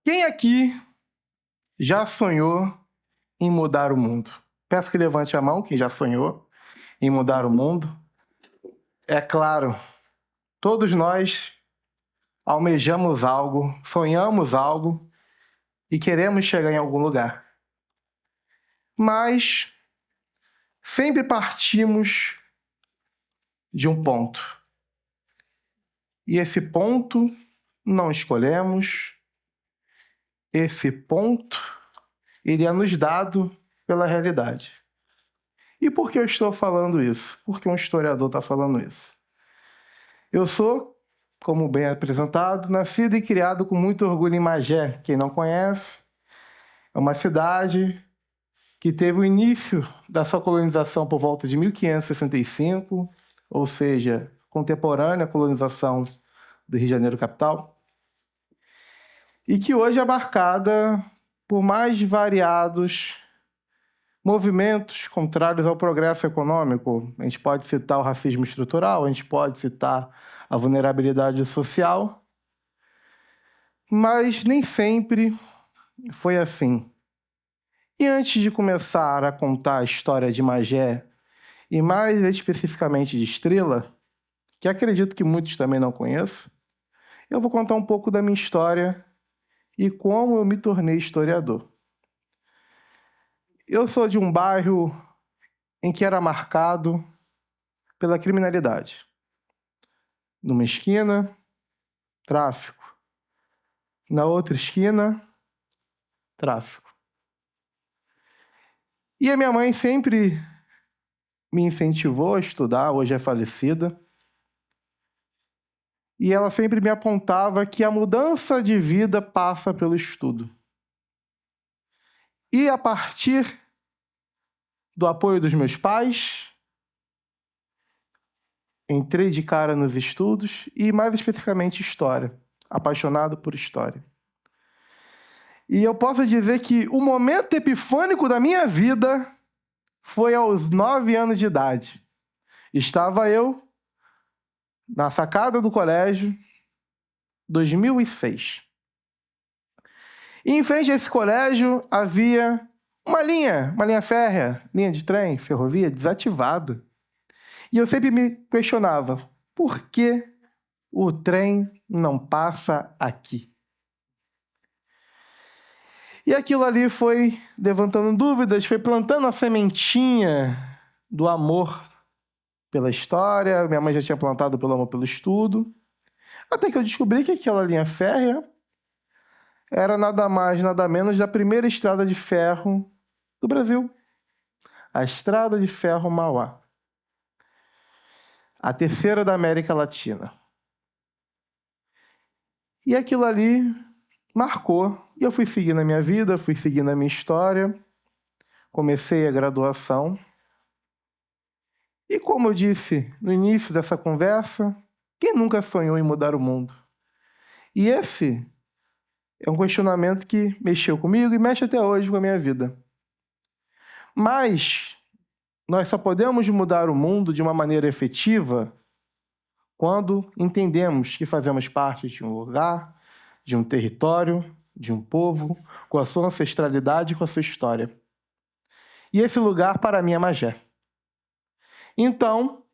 Quem aqui já sonhou em mudar o mundo? Peço que levante a mão, quem já sonhou em mudar o mundo. É claro, todos nós almejamos algo, sonhamos algo e queremos chegar em algum lugar. Mas sempre partimos de um ponto. E esse ponto não escolhemos. Esse ponto ele é nos dado pela realidade. E por que eu estou falando isso? Por que um historiador está falando isso? Eu sou, como bem apresentado, nascido e criado com muito orgulho em Magé. Quem não conhece, é uma cidade que teve o início da sua colonização por volta de 1565, ou seja, contemporânea à colonização do Rio de Janeiro capital, e que hoje é marcada por mais variados movimentos contrários ao progresso econômico. A gente pode citar o racismo estrutural, a gente pode citar a vulnerabilidade social, mas nem sempre foi assim. E antes de começar a contar a história de Magé, e mais especificamente de Estrela, que acredito que muitos também não conheçam, eu vou contar um pouco da minha história e como eu me tornei historiador. Eu sou de um bairro em que era marcado pela criminalidade. Numa esquina, tráfico. Na outra esquina, tráfico. E a minha mãe sempre me incentivou a estudar, hoje é falecida. E ela sempre me apontava que a mudança de vida passa pelo estudo. E a partir do apoio dos meus pais, entrei de cara nos estudos e, mais especificamente, história. Apaixonado por história. E eu posso dizer que o momento epifânico da minha vida foi aos 9 anos de idade. Estava eu na sacada do colégio, 2006. E em frente a esse colégio havia uma linha férrea, linha de trem, ferrovia, desativada. E eu sempre me questionava, por que o trem não passa aqui? E aquilo ali foi levantando dúvidas, foi plantando a sementinha do amor pela história. Minha mãe já tinha plantado pelo amor pelo estudo. Até que eu descobri que aquela linha férrea era nada mais, nada menos da primeira estrada de ferro do Brasil. A Estrada de Ferro Mauá. A terceira da América Latina. E aquilo ali marcou. E eu fui seguindo a minha vida, fui seguindo a minha história. Comecei a graduação. E como eu disse no início dessa conversa, quem nunca sonhou em mudar o mundo? E esse é um questionamento que mexeu comigo e mexe até hoje com a minha vida. Mas nós só podemos mudar o mundo de uma maneira efetiva quando entendemos que fazemos parte de um lugar, de um território, de um povo, com a sua ancestralidade e com a sua história. E esse lugar, para mim, é Magé. Então,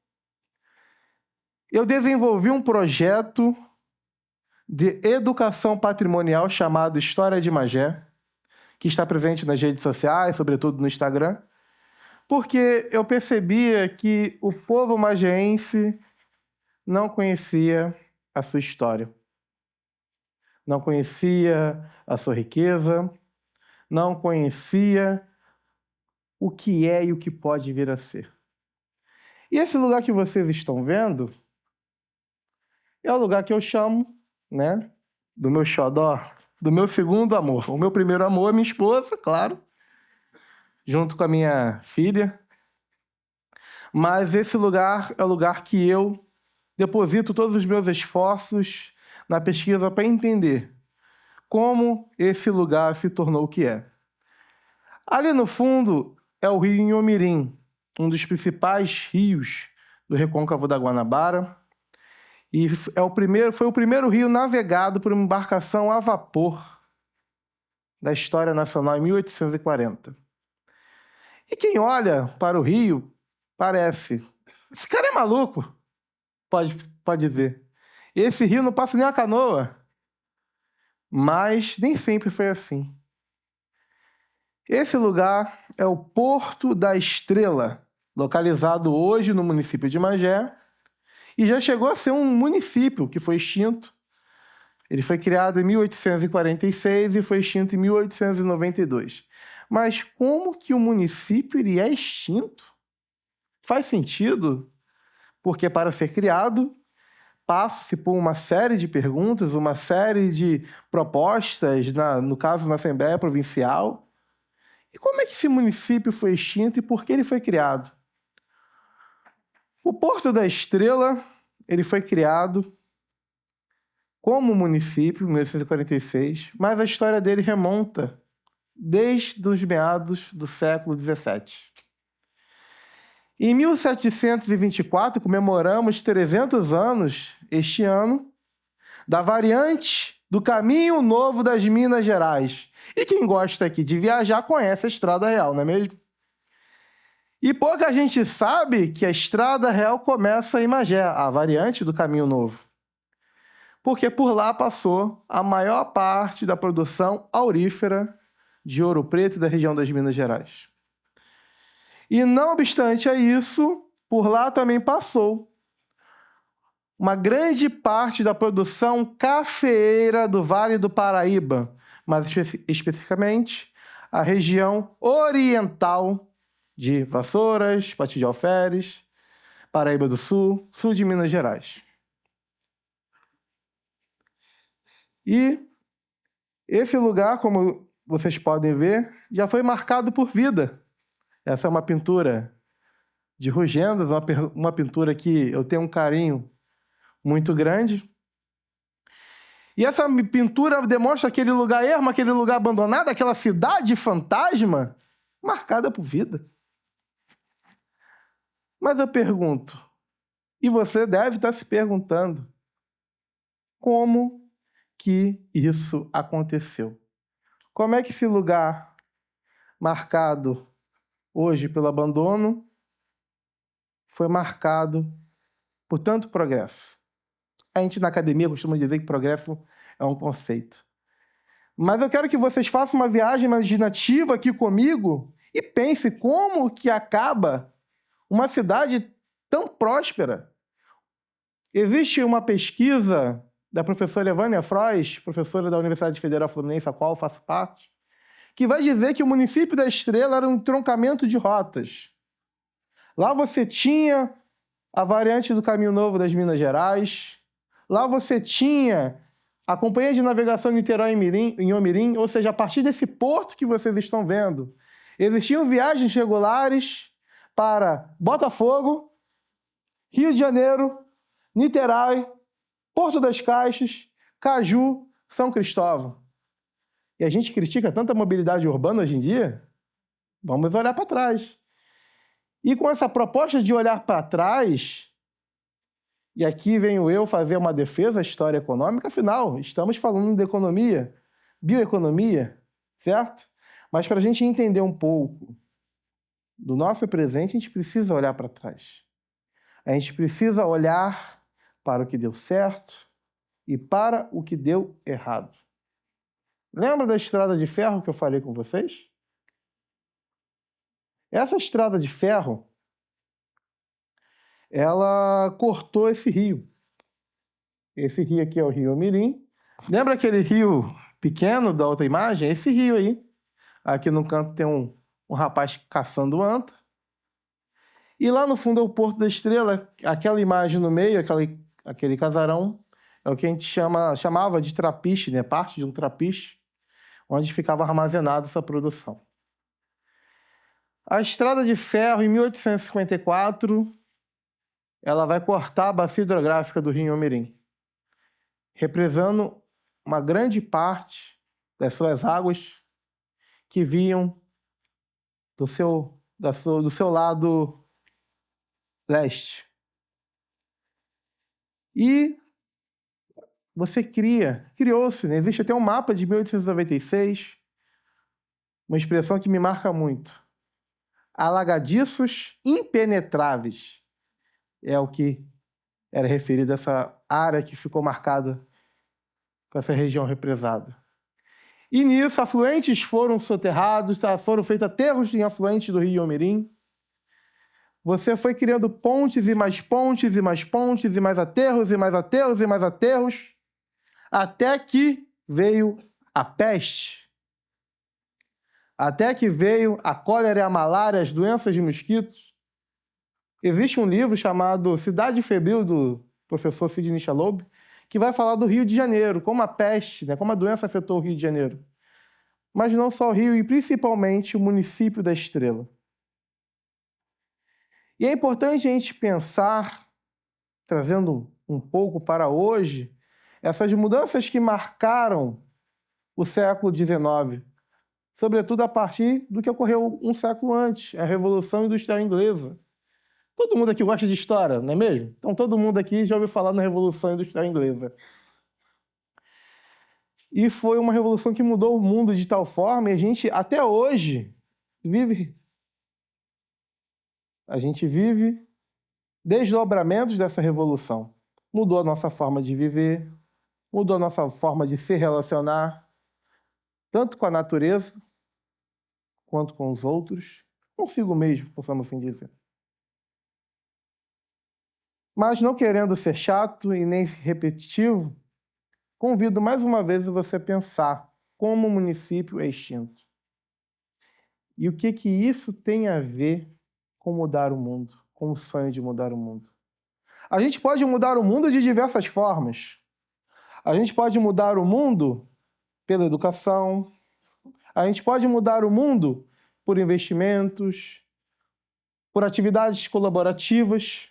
eu desenvolvi um projeto de educação patrimonial chamado História de Magé, que está presente nas redes sociais, sobretudo no Instagram, porque eu percebia que o povo magéense não conhecia a sua história, não conhecia a sua riqueza, não conhecia o que é e o que pode vir a ser. E esse lugar que vocês estão vendo é o lugar que eu chamo, né, do meu xodó, do meu segundo amor. O meu primeiro amor é minha esposa, claro, junto com a minha filha. Mas esse lugar é o lugar que eu deposito todos os meus esforços na pesquisa para entender como esse lugar se tornou o que é. Ali no fundo é o rio Inhomirim, um dos principais rios do Recôncavo da Guanabara, e foi o primeiro rio navegado por uma embarcação a vapor da história nacional em 1840. E quem olha para o rio parece, esse cara é maluco, pode dizer. Esse rio não passa nem a canoa. Mas nem sempre foi assim. Esse lugar é o Porto da Estrela, localizado hoje no município de Magé, e já chegou a ser um município que foi extinto. Ele foi criado em 1846 e foi extinto em 1892. Mas como que o município iria extinto? Faz sentido, porque para ser criado, passa-se por uma série de perguntas, uma série de propostas, no caso, na Assembleia Provincial. E como é que esse município foi extinto e por que ele foi criado? O Porto da Estrela, ele foi criado como município em 1846, mas a história dele remonta desde os meados do século XVII. Em 1724, comemoramos 300 anos, este ano, da variante do Caminho Novo das Minas Gerais. E quem gosta aqui de viajar conhece a Estrada Real, não é mesmo? E pouca gente sabe que a Estrada Real começa em Magé, a variante do Caminho Novo. Porque por lá passou a maior parte da produção aurífera de Ouro Preto e da região das Minas Gerais. E não obstante a isso, por lá também passou uma grande parte da produção cafeeira do Vale do Paraíba, mais especificamente a região oriental de Vassouras, Pati de Alferes, Paraíba do Sul, sul de Minas Gerais. E esse lugar, como vocês podem ver, já foi marcado por vida. Essa é uma pintura de Rugendas, uma pintura que eu tenho um carinho muito grande. E essa pintura demonstra aquele lugar ermo, aquele lugar abandonado, aquela cidade fantasma, marcada por vida. Mas eu pergunto, e você deve estar se perguntando, como que isso aconteceu? Como é que esse lugar marcado hoje pelo abandono foi marcado por tanto progresso? A gente na academia costuma dizer que progresso é um conceito. Mas eu quero que vocês façam uma viagem imaginativa aqui comigo e pense como que acaba uma cidade tão próspera. Existe uma pesquisa da professora Evânia Frois, professora da Universidade Federal Fluminense, a qual eu faço parte, que vai dizer que o município da Estrela era um entroncamento de rotas. Lá você tinha a variante do Caminho Novo das Minas Gerais, lá você tinha a Companhia de Navegação Niterói-Inhomirim, ou seja, a partir desse porto que vocês estão vendo, existiam viagens regulares para Botafogo, Rio de Janeiro, Niterói, Porto das Caixas, Caju, São Cristóvão. E a gente critica tanta mobilidade urbana hoje em dia? Vamos olhar para trás. E com essa proposta de olhar para trás, e aqui venho eu fazer uma defesa à história econômica, afinal, estamos falando de economia, bioeconomia, certo? Mas para a gente entender um pouco do nosso presente, a gente precisa olhar para trás. A gente precisa olhar para o que deu certo e para o que deu errado. Lembra da estrada de ferro que eu falei com vocês? Essa estrada de ferro, ela cortou esse rio. Esse rio aqui é o Rio Mirim. Lembra aquele rio pequeno da outra imagem? Esse rio aí. Aqui no canto tem um rapaz caçando anta. E lá no fundo é o Porto da Estrela. Aquela imagem no meio, aquele casarão, é o que a gente chamava de trapiche, né? Parte de um trapiche, onde ficava armazenada essa produção. A estrada de ferro, em 1854, ela vai cortar a bacia hidrográfica do Rio Inhomirim, represando uma grande parte das suas águas que vinham do seu lado leste. E você criou-se, né? Existe até um mapa de 1896, uma expressão que me marca muito. Alagadiços impenetráveis é o que era referido a essa área que ficou marcada com essa região represada. E nisso, afluentes foram soterrados, foram feitos aterros em afluentes do Rio Inhomirim. Você foi criando pontes e mais pontes e mais pontes, e mais aterros e mais aterros e mais aterros, até que veio a peste. Até que veio a cólera e a malária, as doenças de mosquitos. Existe um livro chamado Cidade Febril, do professor Sidney Chaloub, que vai falar do Rio de Janeiro, como a peste, né, como a doença afetou o Rio de Janeiro. Mas não só o Rio, e principalmente o município da Estrela. E é importante a gente pensar, trazendo um pouco para hoje, essas mudanças que marcaram o século XIX, sobretudo a partir do que ocorreu um século antes, a Revolução Industrial Inglesa. Todo mundo aqui gosta de história, não é mesmo? Então todo mundo aqui já ouviu falar na Revolução Industrial Inglesa. E foi uma revolução que mudou o mundo de tal forma, e a gente até hoje vive desdobramentos dessa revolução. Mudou a nossa forma de viver, mudou a nossa forma de se relacionar, tanto com a natureza, quanto com os outros, consigo mesmo, possamos assim dizer. Mas não querendo ser chato e nem repetitivo, convido mais uma vez você a pensar como o município é extinto. E o que isso tem a ver com mudar o mundo, com o sonho de mudar o mundo. A gente pode mudar o mundo de diversas formas. A gente pode mudar o mundo pela educação, a gente pode mudar o mundo por investimentos, por atividades colaborativas,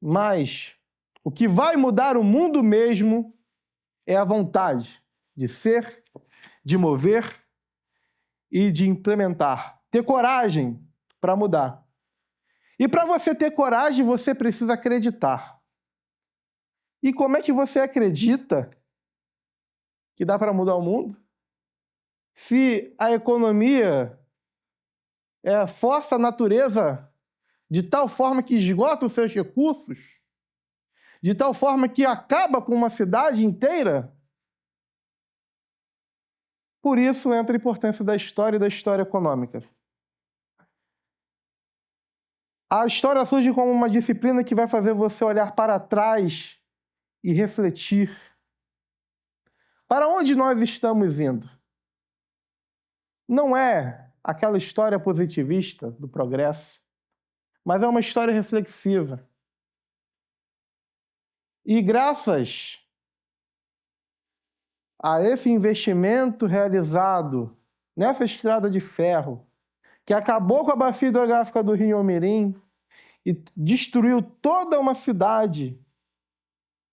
mas o que vai mudar o mundo mesmo é a vontade de ser, de mover e de implementar. Ter coragem para mudar. E para você ter coragem, você precisa acreditar. E como é que você acredita que dá para mudar o mundo? Se a economia força a natureza de tal forma que esgota os seus recursos, de tal forma que acaba com uma cidade inteira. Por isso entra a importância da história e da história econômica. A história surge como uma disciplina que vai fazer você olhar para trás e refletir. Para onde nós estamos indo? Não é aquela história positivista do progresso, mas é uma história reflexiva. E graças a esse investimento realizado nessa estrada de ferro, que acabou com a bacia hidrográfica do Rio Inhomirim e destruiu toda uma cidade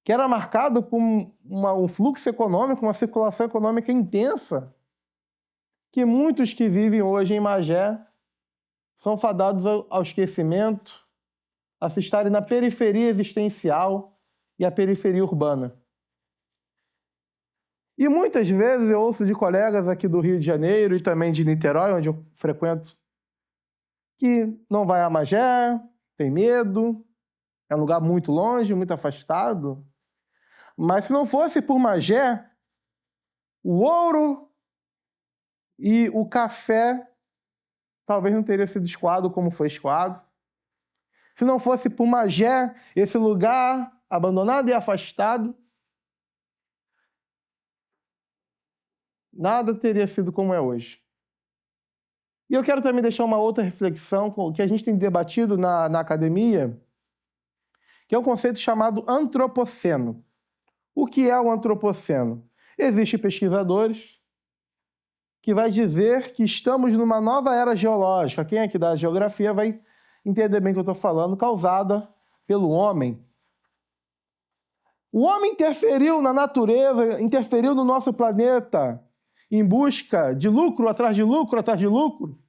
que era marcada por um fluxo econômico, uma circulação econômica intensa, que muitos que vivem hoje em Magé são fadados ao esquecimento, a se estarem na periferia existencial e a periferia urbana. E muitas vezes eu ouço de colegas aqui do Rio de Janeiro e também de Niterói, onde eu frequento, que não vai a Magé, tem medo, é um lugar muito longe, muito afastado. Mas se não fosse por Magé, o ouro e o café talvez não teria sido escoado como foi escoado. Se não fosse por Magé, esse lugar abandonado e afastado, nada teria sido como é hoje. E eu quero também deixar uma outra reflexão que a gente tem debatido na academia, que é um conceito chamado antropoceno. O que é o antropoceno? Existem pesquisadores que vai dizer que estamos numa nova era geológica. Quem aqui da geografia vai entender bem o que eu estou falando, causada pelo homem. O homem interferiu na natureza, interferiu no nosso planeta em busca de lucro, atrás de lucro, atrás de lucro,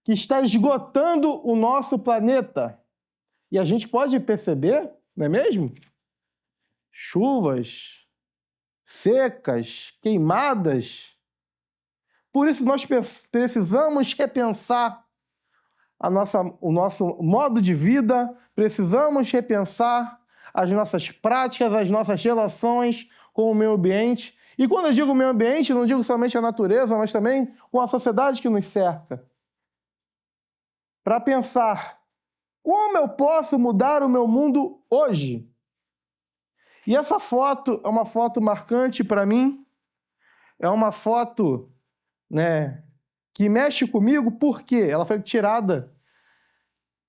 que está esgotando o nosso planeta. E a gente pode perceber, não é mesmo? Chuvas, secas, queimadas. Por isso nós precisamos repensar o nosso modo de vida, precisamos repensar as nossas práticas, as nossas relações com o meio ambiente. E quando eu digo meio ambiente, não digo somente a natureza, mas também com a sociedade que nos cerca. Para pensar, como eu posso mudar o meu mundo hoje? E essa foto é uma foto marcante para mim, é uma foto, que mexe comigo, porque ela foi tirada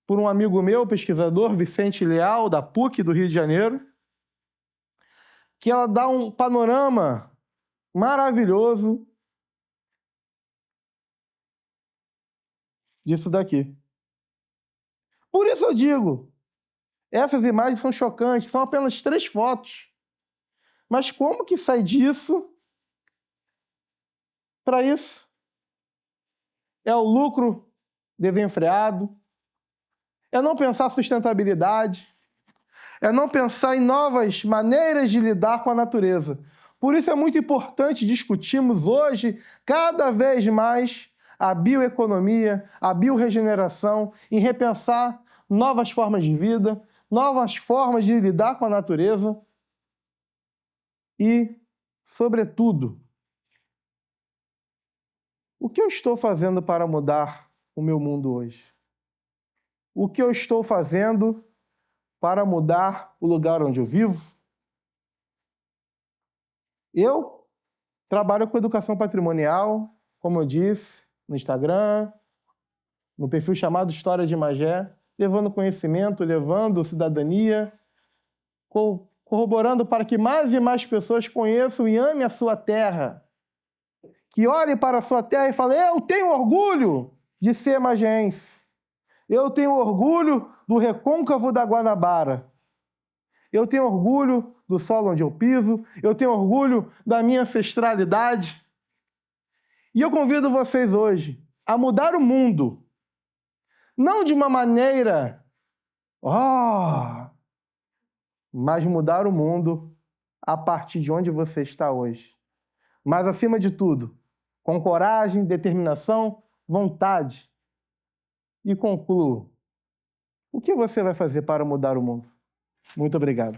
por um amigo meu, pesquisador, Vicente Leal, da PUC do Rio de Janeiro, que ela dá um panorama maravilhoso disso daqui. Por isso eu digo, essas imagens são chocantes, são apenas 3 fotos. Mas como que sai disso para isso? É o lucro desenfreado, é não pensar sustentabilidade, é não pensar em novas maneiras de lidar com a natureza. Por isso é muito importante discutirmos hoje, cada vez mais, a bioeconomia, a biorregeneração, em repensar novas formas de vida, novas formas de lidar com a natureza e, sobretudo, o que eu estou fazendo para mudar o meu mundo hoje? O que eu estou fazendo para mudar o lugar onde eu vivo? Eu trabalho com educação patrimonial, como eu disse, no Instagram, no perfil chamado História de Magé, levando conhecimento, levando cidadania, corroborando para que mais e mais pessoas conheçam e amem a sua terra. Que olhem para a sua terra e falem, eu tenho orgulho de ser magense. Eu tenho orgulho do recôncavo da Guanabara. Eu tenho orgulho do solo onde eu piso. Eu tenho orgulho da minha ancestralidade. E eu convido vocês hoje a mudar o mundo. Não de uma maneira... mas mudar o mundo a partir de onde você está hoje. Mas, acima de tudo, com coragem, determinação, vontade. E concluo. O que você vai fazer para mudar o mundo? Muito obrigado.